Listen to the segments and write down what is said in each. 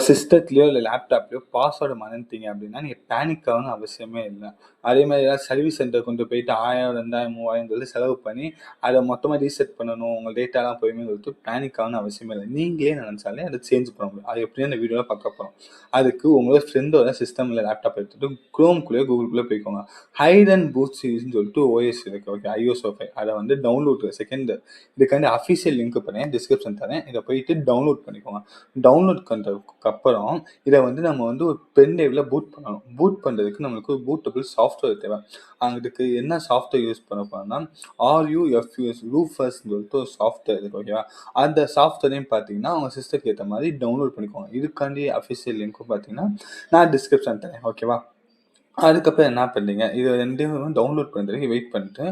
சிஸ்டத்துலயோ இல்ல லேப்டாப்லயோ பாஸ்வேர்டு மறந்துட்டீங்க அப்படின்னா, நீங்க பேனிக் ஆகணும்னு அவசியமே இல்ல. அதே மாரி ஏதாவது சர்வீஸ் சென்டர் கொண்டு போயிட்டு 1000, 2000, 3000 சொல்லி செலவு பண்ணி, அத மொத்தமா ரீசெட் பண்ணணும். உங்க டேட்டாலாம் போயிரும்னு சொல்லிட்டு பேனிக் ஆகணும்னு அவசியமே இல்ல. நீங்களே நெனச்சாலே அத சேஞ்ச் பண்ண முடியும். அது எப்படின்னு இந்த வீடியோல பார்க்க போறோம். அதுக்கு உங்களோட ஃப்ரெண்டோட சிஸ்டம் இல்ல லேப்டாப் எடுத்துட்டு குரோம்குள்ளயோ, கூகுள்குள்ளயோ போய்க்கோங்க. ஹைரன் பூட் சீரிஸ்ன்னு சொல்லிட்டு ஓஎஸ் இருக்கு. ஓகே. iOS அத வந்து டவுன்லோட் இதுக்காண்டி அஃபிஷியல் லிங்க் டிஸ்கிரிப்ஷன் தரேன். இத போயிட்டு டவுன்லோட் பண்ணிக்கோங்க. டவுன்லோட் பண்றதுக்கு அப்புறம் இத வந்து நம்ம வந்து ஒரு பென் டிரைவ்ல பூட் பண்ணணும். பூட் பண்றதுக்கு நம்மளுக்கு ஒரு பூட்டபிள் சாஃப்ட்வேர் தேவை. அதுக்கு என்ன சாஃப்ட்வேர் யூஸ் பண்ண போறோம்னா, ரூஃபர்ஸ்ன்னு சொல்லிட்டு ஒரு சாஃப்ட்வேர் இருக்கு. ஓகேவா? அந்த சாஃப்ட்வேரையும் பார்த்தீங்கன்னா, உங்க சிஸ்டம்க்கு ஏத்த மாரி டவுன்லோட் பண்ணிக்கோங்க. இதுக்காண்டி அஃபிஷியல் லிங்க்கும் பார்த்தீங்கன்னா, நான் டிஸ்கிரிப்ஷன் தரேன். ஓகேவா? அதுக்கப்புறம் என்ன பண்றீங்க, இது 2யும் டவுன்லோட் பண்றதுக்கு வெயிட் பண்ணிட்டு,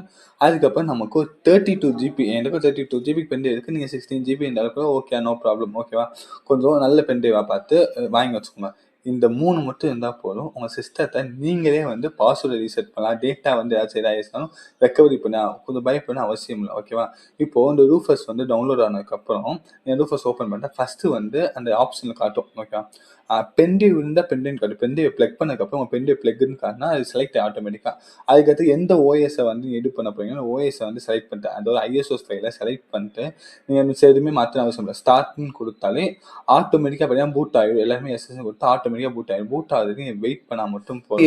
அதுக்கப்புறம் நமக்கு ஒரு 32 ஜிபி என்கிட்ட 32 ஜிபி பென் டிரைவ் இருக்கு. நீங்க 16 ஜிபி இருந்தாலும் கூட ஓகே, நோ ப்ராப்ளம். ஓகேவா? கொஞ்சம் நல்ல பென் டிரைவா பார்த்து வாங்கி வச்சுக்கோங்க. இந்த 3 மட்டும் இருந்தா போதும். உங்க சிஸ்டத்த நீங்களே வந்து பாஸ்வேர்ட ரீசெட் பண்ணலாம். டேட்டா வந்து ஏதாச்சும் இதாயிருச்சுனாலும் ரெக்கவரி பண்ண கொஞ்சம் பயப்படணும்னு அவசியம் இல்ல. ஓகேவா? இப்போ இந்த ரூஃபர்ஸ் வந்து டவுன்லோட் ஆனதுக்கப்புறம், ரூஃபர்ஸ் ஓப்பன் பண்ணிட்டா ஃபர்ஸ்ட் வந்து அந்த ஆப்ஷன்ல காட்டும். ஓகேவா? பென் டிரைவ் இருந்தா பென் டிரைவ்னு காட்டும். பென் டிரைவ் பிளக் பண்ணதுக்கப்புறம் உங்க பென் டிரைவ் பிளக்ன்னு காட்டுனா அது செலக்ட் ஆட்டோமேட்டிக்கா. அதுக்கடுத்து எந்த ஓஎஸ வந்து எடிட் பண்ண போறீங்களோ ஓஎஸ வந்து செலக்ட் பண்ணிட்டு, அதோட ஐஎஸ்ஓஎஸ் ஃபைல செலக்ட் பண்ணிட்டு, நீங்க மிச்சம் எதுவுமே மாத்தணும்னு அவசியம் இல்ல. ஸ்டார்ட்ன்னு குடுத்தாலே ஆட்டோமேட்டிக்கா பார்த்தீங்கன்னா பூட் ஆயிடும். எல்லாமே எஸ்எஸ்ன்னு குடுத்தா ஆட்டோமேட்டிக்கா பூட் ஆயிடும். பூட் ஆகுறதுக்கு நீங்க வெயிட் பண்ணா மட்டும் போதும்.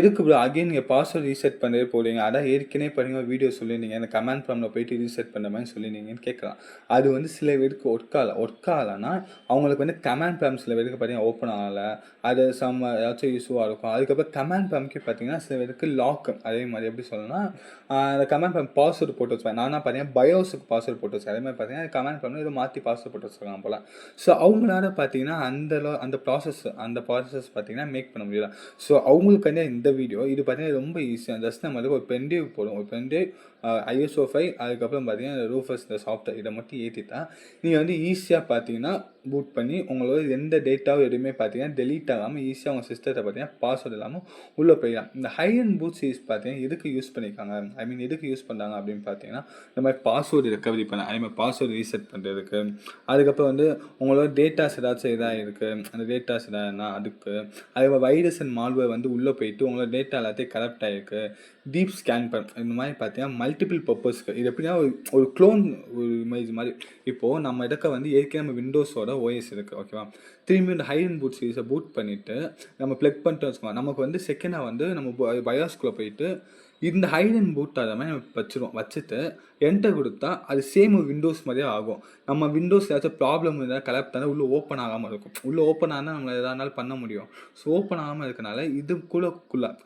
எதுக்கு ப்ரோ அகைன் நீங்க பாஸ்வேர்ட் ரீசெட் பண்ணவே போறீங்க. அதான் ஏற்கனவே பாருங்க வீடியோ சொல்லியிருந்தீங்க. அந்த கமாண்ட் ப்ராம்ப்ட்ல போயிட்டு ரீசெட் பண்ண மாரி சொல்லியிருந்தீங்கன்னு கேட்கலாம். அது வந்து சில பேருக்கு ஒர்க் ஆகலன்னா, அவங்களுக்கு வந்து கமாண்ட் ப்ராம்ப்ட் சில பேருக்கு பார்த்தீங்கன்னா ஓப்பன் ஆகல. அது ஏதாச்சும் இஷ்யூவா இருக்கும். அதுக்கப்புறம் கமாண்ட் ப்ராம்ப்ட்கே பார்த்தீங்கன்னா, சில பேருக்கு லாக் அதே மாரி எப்படி சொல்லணும்னா, அந்த கமாண்ட் ப்ராம்ப்ட் பாஸ்வேர்ட் போட்டு வச்சுப்பேன். நானா பார்த்தீங்கன்னா, பயோஸ்க்கு பாஸ்வேர்ட் போட்டு வச்சேன். அதே மாரி பார்த்தீங்கன்னா, கமாண்ட் ப்ராம்ப்ட்ல ஏதோ மாத்தி பாஸ்வேர்ட் போட்டு வச்சிருக்காங்க போல. ஸோ அவங்களால பார்த்தீங்கன்னா, அந்த ப்ராசஸ் பார்த்தீங்கன்னா மேக் பண்ண முடியல. ஸோ அவங்களுக்காண்டி இந்த வீடியோ இது பார்த்தீங்கன்னா ரொம்ப ஈஸியா ஜஸ்ட் நம்ம ஒரு பென் டிரைவ் போடும். ஒரு பென் டிரைவ் ஐஎஸ்ஓ ஃபைல் அதுக்கப்புறம் பார்த்தீங்கன்னா ரூஃபர்ஸ் இந்த சாஃப்ட்வேர் இதை மட்டும் ஏற்றிட்டா நீங்கள் வந்து ஈஸியாக பார்த்தீங்கன்னா பூட் பண்ணி உங்களோட எந்த டேட்டாவும் எதுவுமே பார்த்தீங்கன்னா டெலீட் ஆகாமல் ஈஸியாக உங்கள் சிஸ்டத்தை பார்த்தீங்கன்னா பாஸ்வேர்டு இல்லாமல் உள்ளே போயிடலாம். இந்த ஹை அண்ட் பூட் சீரிஸ் பார்த்தீங்கன்னா எதுக்கு யூஸ் பண்ணியிருக்காங்க, ஐ மீன் எதுக்கு யூஸ் பண்ணுறாங்க அப்படின்னு பார்த்தீங்கன்னா இந்த மாதிரி பாஸ்வேர்டு ரெக்கவரி பண்ண அதே மாதிரி பாஸ்வேர்டு ரீசெட் பண்ணுறதுக்கு, அதுக்கப்புறம் வந்து உங்களோட டேட்டாஸ் ஏதாச்சும் இதாக இருக்குது அந்த டேட்டாஸ் எதாதுன்னா அதுக்கு, அதே மாதிரி வைரஸ் அண்ட் மால்வேர் வந்து உள்ளே போயிட்டு உங்களோட டேட்டா எல்லாத்தையும் கரெக்ட் ஆகிருக்கு, டீப் ஸ்கேன் இந்த மாதிரி பார்த்தீங்கன்னா மல்டிபிள் பர்பஸ்க்கு இது எப்படின்னா ஒரு க்ளோன் ஒரு இமேஜ் மாதிரி. இப்போது நம்ம இடக்க வந்து ஏற்கனவே நம்ம விண்டோஸோட ஓஎஸ் இருக்குது. ஓகேவா? திரும்பி இந்த ஹை அண்ட் பூட் சீரிஸை பூட் பண்ணிவிட்டு நம்ம ப்ளக் பண்ணிட்டு வச்சுக்கோங்க. நமக்கு வந்து செகண்டாக வந்து நம்ம பயாஸ்குள்ளே போயிட்டு இந்த ஹைட் அண்ட் பூட் ஆகிற மாதிரி நம்ம வச்சுட்டு என்டர் கொடுத்தா அது சேம் விண்டோஸ் மாதிரியே ஆகும். நம்ம விண்டோஸ் ஏதாச்சும் ப்ராப்ளம் இருந்தால் கலெக்ட் ஆனால் உள்ளே ஓப்பன் ஆகாமல் இருக்கும். உள்ளே ஓப்பன் ஆனால் நம்ம எதா இருந்தாலும் பண்ண முடியும். ஸோ ஓப்பன் ஆகாமல் இருக்கனால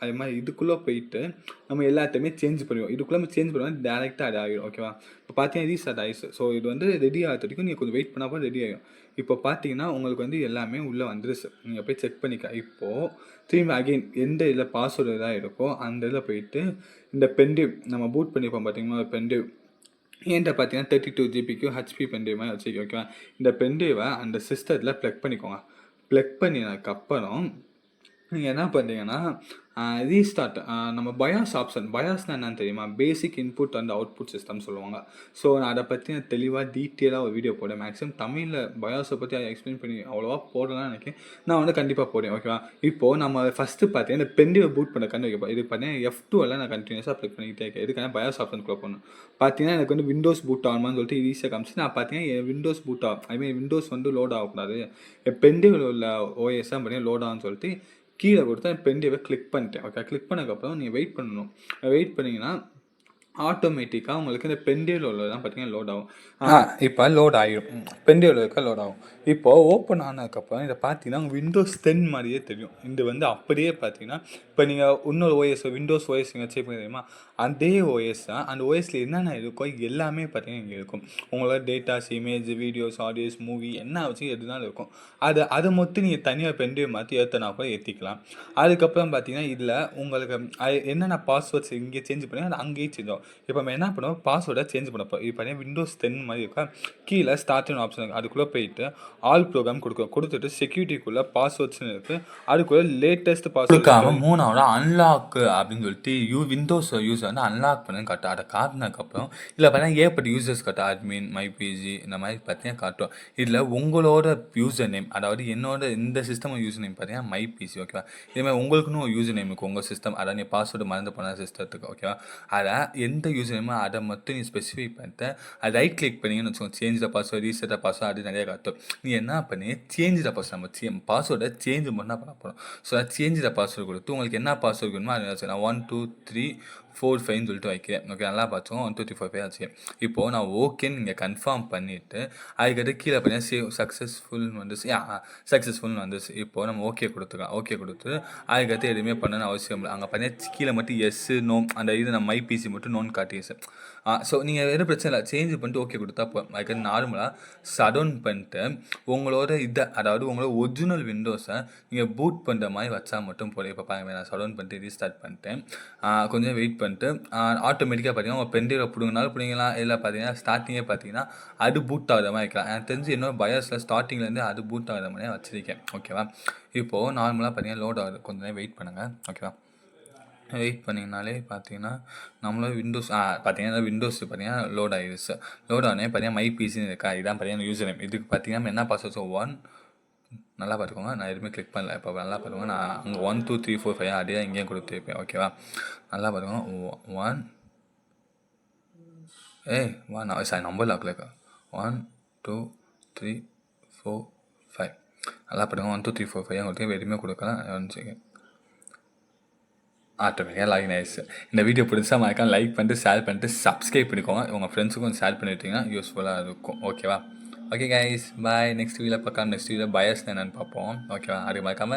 அதே மாதிரி இதுக்குள்ளே போயிட்டு நம்ம எல்லாத்தையுமே சேஞ்ச் பண்ணுவோம். இதுக்குள்ளே சேஞ்ச் பண்ணுவோம் டேரெக்டாக அது ஆகிடும். ஓகேவா? இப்போ பார்த்தீங்கன்னா ரீஸ்டார்ட் ஆயிடுச்சு. ஸோ இது வந்து ரெடி ஆகிறது வரைக்கும் நீங்கள் கொஞ்சம் வெயிட் பண்ணால் ரெடி ஆகிடும். இப்போ பார்த்தீங்கன்னா உங்களுக்கு வந்து எல்லாமே உள்ளே வந்துருச்சு. நீங்கள் போய் செக் பண்ணிக்க. இப்போது திரும்பி அகெயின் எந்த இதில் பாஸ்வேர்டு எதாவது இருக்கோ அந்த இதில் போயிட்டு இந்த பென்டிரைவ் நம்ம பூட் பண்ணிப்போம் பார்த்தீங்கன்னா பென்டிரைவ் என்கிட்ட பார்த்தீங்கன்னா 32 ஜிபிக்கு ஹெச்பி பென்டிரைவ் மாதிரி வச்சுக்கோ. ஓகேவா? இந்த பென்டிரைவை அந்த சிஸ்டத்தில் ப்ளக் பண்ணிக்கோங்க. ப்ளக் பண்ணினதுக்கப்புறம் நீங்கள் என்ன பண்ணுறீங்கன்னா ரீஸ்டார்ட் நம்ம பயாஸ் ஆப்ஷன் பயாஸ்னால் என்னன்னு தெரியுமா? பேசிக் இன்புட் அண்ட் அவுட்புட் சிஸ்டம் சொல்லுவாங்க. ஸோ நான் அதை பற்றி நான் தெளிவாக டீட்டெயிலாக ஒரு வீடியோ போடுறேன். மேக்ஸிமம் தமிழில் பயாஸை பற்றி அதை எக்ஸ்பிளைன் பண்ணி அவ்வளோவா போடலாம்னு நினைக்கிறேன். நான் வந்து கண்டிப்பாக போடுறேன். ஓகேவா? இப்போது நம்ம ஃபஸ்ட்டு பார்த்தீங்கன்னா இந்த பென்டிரைவை பூட் பண்ண வைக்கப்போ இது பார்த்தீங்கன்னா F2 நான் கண்டினியூஸாக ப்ளக் பண்ணிக்கிட்டே இருக்கேன். இதுக்கான பயாஸ் ஆப்ஷனுக்குள்ளே போகணும். பார்த்தீங்கன்னா எனக்கு வந்து விண்டோஸ் பூட் ஆகணுமான்னு சொல்லிட்டு ஈஸியாக காமிச்சு நான் பார்த்தீங்கன்னா என் விண்டோஸ் பூட் ஆகும் ஐ மீன் விண்டோஸ் வந்து லோட் ஆகக்கூடாது, என் பென்டிரைவில் உள்ள ஓஎஸ் தான் பார்த்தீங்கன்னா லோட் ஆகும்னு சொல்லிட்டு கீழே கொடுத்தா பென் டிரைவை கிளிக் பண்ணிட்டேன். ஓகே, கிளிக் பண்ணதுக்கப்புறம் நீங்கள் வெயிட் பண்ணணும். வெயிட் பண்ணிங்கன்னா ஆட்டோமேட்டிக்காக உங்களுக்கு இந்த பென் டிரைவில் உள்ளதான் பார்த்தீங்கன்னா லோட் ஆகும். இப்போ லோட் ஆகிடும். பென் டிரைவில் இருக்க லோட் ஆகும். இப்போது ஓப்பன் ஆனதுக்கப்புறம் இதை பார்த்தீங்கன்னா விண்டோஸ் 10 மாதிரியே தெரியும். இது வந்து அப்படியே பார்த்தீங்கன்னா இப்போ நீங்கள் இன்னொரு ஓஎஸ் விண்டோஸ் ஓஎஸ் நீங்கள் செக் பண்ணி தெரியுமா? அதே ஓஎஸ் தான். அந்த ஓஎஸில் என்னென்ன இருக்கோ எல்லாமே பார்த்தீங்கன்னா இங்கே இருக்கும். உங்களோட datas, image, videos, audios, movie என்ன வச்சு எதுனாலும் இருக்கும். அதை மொத்தம் நீங்கள் தனியாக பென் டிரைவ் மாற்றி ஏற்றினா கூட ஏற்றிக்கலாம். அதுக்கப்புறம் பார்த்தீங்கன்னா இதில் உங்களுக்கு என்னென்ன பாஸ்வேர்ட்ஸ் இங்கே சேஞ்ச் பண்ணி அது அங்கேயே சேஞ்ச் ஆகும். இப்போ நம்ம என்ன பண்ணுவோம், பாஸ்வேர்டை சேஞ்ச் பண்ண போகிறோம். இப்போ பார்த்தீங்கன்னா விண்டோஸ் 10 மாதிரி இருக்கா, கீழே ஸ்டார்ட்னு ஆப்ஷன் இருக்குது, அதுக்குள்ளே போயிட்டு ஆல் ப்ரோக்ராம் கொடுத்துட்டு செக்யூரிட்டிக்குள்ளே பாஸ்வேர்ட்ஸ்னு இருக்குது, அதுக்குள்ளே லேட்டஸ்ட் பாஸ்வேர்டு கொடுக்காம 3வது அன்லாக் அப்படின்னு சொல்லிட்டு விண்டோஸ் யூஸ் வந்து அன்லாக் பண்ணுன்னு காட்டும். அதை காட்டினதுக்கப்புறம் இதில் பார்த்தீங்கன்னா ஏற்பட்ட யூசர்ஸ் காட்டும், அட்மின், மைபிஜி இந்த மாதிரி பார்த்தீங்கன்னா காட்டும். இதில் உங்களோட யூசர் நேம், அதாவது என்னோட இந்த சிஸ்டம் யூசர் நேம் பார்த்தீங்கன்னா மைபிசி, ஓகேவா. இதேமாதிரி உங்களுக்குன்னு ஒரு யூசர் நேம் இருக்கும் உங்கள் சிஸ்டம், அதாவது நீ பாஸ்வேர்டு மறந்து போன சிஸ்டத்துக்கு, ஓகேவா. அதை எந்த யூசர் நேமோ அதை மட்டும் நீ ஸ்பெசிஃபை பண்ணிட்டு அதை ரைட் கிளிக் பண்ணிங்கன்னு வச்சுக்கோங்க, change the password, reset the password, அது நிறைய காட்டும். நீ என்ன பண்ணி சேஞ்ச் த பாஸ்வேர்டு, நம்ம பாஸ்வேர்டை சேஞ்ச் பண்ணால் பண்ண போகிறோம். ஸோ அதை சேஞ்ச் த பாஸ்வேர்டு கொடுத்து உங்களுக்கு என்ன பாஸ்வேர்டு வேணுமோ அது நான் 1 2 3 4 5ன்னு சொல்லிட்டு வைக்கிறேன், ஓகே. நல்லா பார்த்துக்கோங்க, 1 2 3 4 5 ஆச்சு. இப்போது நான் ஓகேன்னு நீங்கள் கன்ஃபார்ம் பண்ணிவிட்டு அதுக்கடுத்து கீழே பார்த்தீங்கன்னா சேவ் சக்ஸஸ்ஃபுல்னு வந்துச்சு, சக்ஸஸ்ஃபுல்னு வந்துச்சு. இப்போது நம்ம ஓகே கொடுத்துக்கலாம். ஓகே கொடுத்து அதுக்கடுத்து எதுவுமே பண்ணணும்னு அவசியம் இல்லை. அங்கே பார்த்தீங்கன்னா கீழே மட்டும் எஸ்ஸு நோ, அந்த இது நம்ம மைபிசி மட்டும் நோன் காட்டிடுச்சு. ஸோ நீங்கள் எதுவும் பிரச்சனை இல்லை, சேஞ்ச் பண்ணிட்டு ஓகே கொடுத்தா போதும். அதுக்கு நார்மலாக ஷடவுன் பண்ணிட்டு உங்களோட இதை, அதாவது உங்களோட ஒரிஜினல் விண்டோஸை நீங்கள் பூட் பண்ணுற மாதிரி வச்சா மட்டும் போதும். இப்போ பாருங்கள், நான் ஷடவுன் பண்ணிட்டு ரீஸ்டார்ட் பண்ணிட்டேன். கொஞ்சம் வெயிட் பண்ணிட்டு ஆட்டோமேட்டிக்காக பார்த்தீங்கன்னா உங்கள் பென்ட்ரைவை பிடுங்கினாலும் பிடிங்கலாம், இல்லை பார்த்தீங்கன்னா ஸ்டார்டிங்கே பார்த்தீங்கன்னா அது பூட் ஆகிற மாதிரி இருக்கலாம். எனக்கு தெரிஞ்சு என்னோட பயோஸில் ஸ்டார்டிங்லேருந்து அது பூட் ஆகிற மாதிரியே வச்சுருக்கேன், ஓகேவா. இப்போது நார்மலாக பார்த்தீங்கன்னா லோட் ஆகுது, கொஞ்சம் நேரம் வெயிட் பண்ணுங்கள், ஓகேவா. வெயிட் பண்ணிங்கனாலே பார்த்தீங்கன்னா நம்மளோட விண்டோஸ் பார்த்தீங்கன்னா விண்டோஸ் பார்த்தீங்கன்னா லோட் ஆகிடுச்சு. லோட் ஆனே பார்த்தீங்கன்னா மைபிசின்னு இருக்கா, இதான் பார்த்தீங்கன்னா யூசர் நேம். இதுக்கு பார்த்தீங்கன்னா நம்ம என்ன பாஸ்வேர்ட் 1 நல்லா பார்த்துக்கோங்க, நான் எதுவுமே கிளிக் பண்ணல. இப்போ நல்லா பார்த்துக்கோங்க, நான் அங்கே 1 2 3 4 5 அதே இங்கேயும் கொடுத்துருப்பேன், ஓகேவா. நல்லா பார்த்துக்கோங்க, 1 சாரி நம்பர் லாக்கில் இருக்கா, 1 2 3 4 5 நல்லா பார்த்துக்கோங்க. 1 2 3 4 5 உங்களுக்கு எதுவுமே கொடுக்கலாம். ஆட்டோமேட்டிக்காக லாகின் ஆயிடுச்சு. இந்த வீடியோ பிடிச்சா மறக்காம லைக் பண்ணிட்டு ஷேர் பண்ணிட்டு சப்ஸ்கிரைப் பண்ணிக்கோங்க. உங்கள் ஃப்ரெண்ட்ஸுக்கும் ஷேர் பண்ணிட்டீங்கன்னா யூஸ்ஃபுல்லாக இருக்கும், ஓகேவா. ஓகே கைஸ், பாய். நெக்ஸ்ட் வீடியோவில் பார்க்கலாம். நெக்ஸ்ட் வீடியோ பயாஸ் என்னென்னு பார்ப்போம், ஓகேவா. அது மறக்காமல்